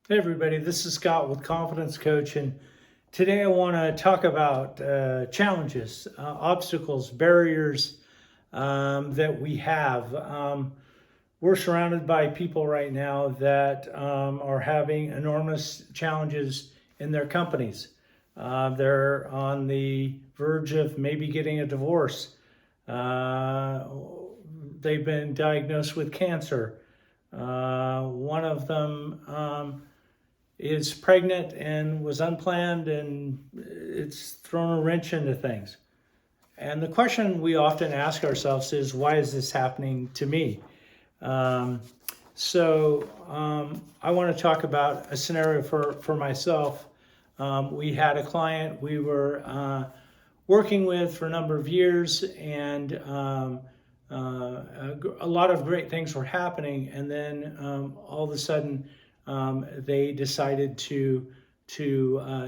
Hey everybody, this is Scott with Confidence Coach, and today I want to talk about challenges, obstacles, barriers that we have. We're surrounded by people right now that are having enormous challenges in their companies. They're on the verge of maybe getting a divorce. They've been diagnosed with cancer. One of them is pregnant and was unplanned, and it's thrown a wrench into things. And the question we often ask ourselves is, why is this happening to me? I want to talk about a scenario for myself. We had a client we were working with for a number of years, and a lot of great things were happening, and then all of a sudden they decided to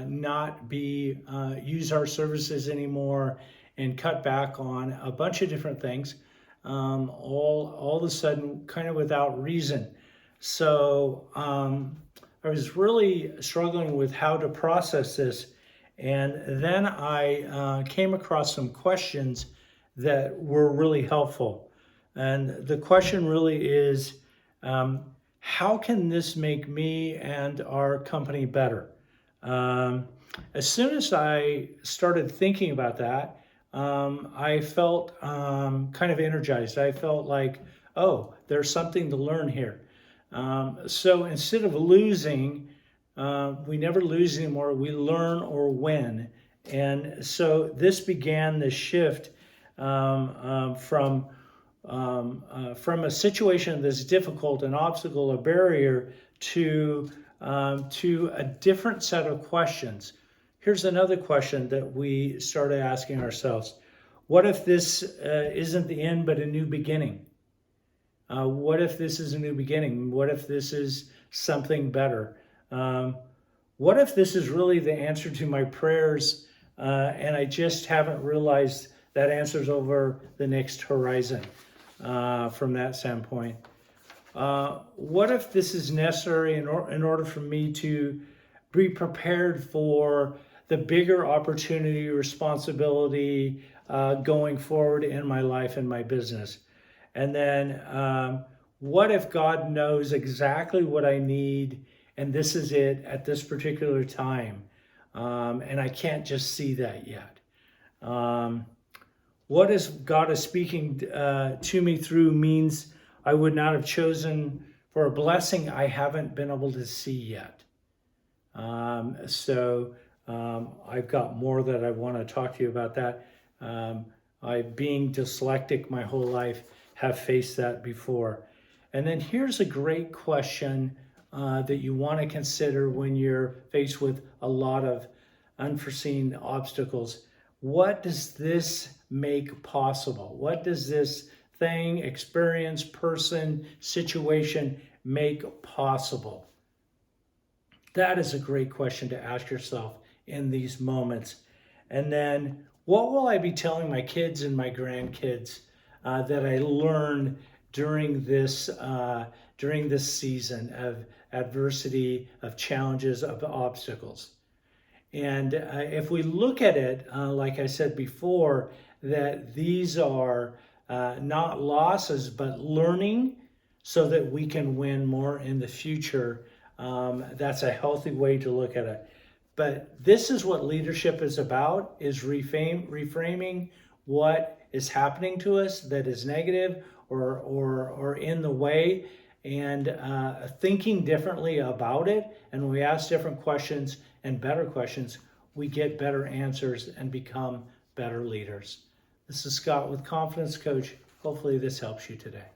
not use our services anymore and cut back on a bunch of different things, all of a sudden, kind of without reason. So I was really struggling with how to process this, and then I came across some questions that were really helpful. And the question really is, how can this make me and our company better? As soon as I started thinking about that, I felt kind of energized. I felt like, oh, there's something to learn here. So instead of losing, we never lose anymore. We learn or win. And so this began the shift from a situation that's difficult, an obstacle, a barrier, to a different set of questions. Here's another question that we started asking ourselves: what if this isn't the end but a new beginning? What if this is a new beginning? What if this is something better? What if this is really the answer to my prayers, and I just haven't realized that answer's over the next horizon from that standpoint? What if this is necessary in order for me to be prepared for the bigger opportunity, responsibility going forward in my life and my business? And then what if God knows exactly what I need, and this is it at this particular time, and I can't just see that yet? What is God is speaking to me through means I would not have chosen for a blessing I haven't been able to see yet. I've got more that I want to talk to you about that. Being dyslexic my whole life, have faced that before. And then here's a great question that you want to consider when you're faced with a lot of unforeseen obstacles. What does this make possible? What does this thing, experience, person, situation make possible? That is a great question to ask yourself in these moments. And then, what will I be telling my kids and my grandkids that I learned during this season of adversity, of challenges, of obstacles? And if we look at it, like I said before, that these are not losses, but learning so that we can win more in the future. That's a healthy way to look at it. But this is what leadership is about, is reframing what is happening to us that is negative or in the way, and thinking differently about it. And when we ask different questions and better questions, we get better answers and become better leaders. This is Scott with Confidence Coach. Hopefully this helps you today.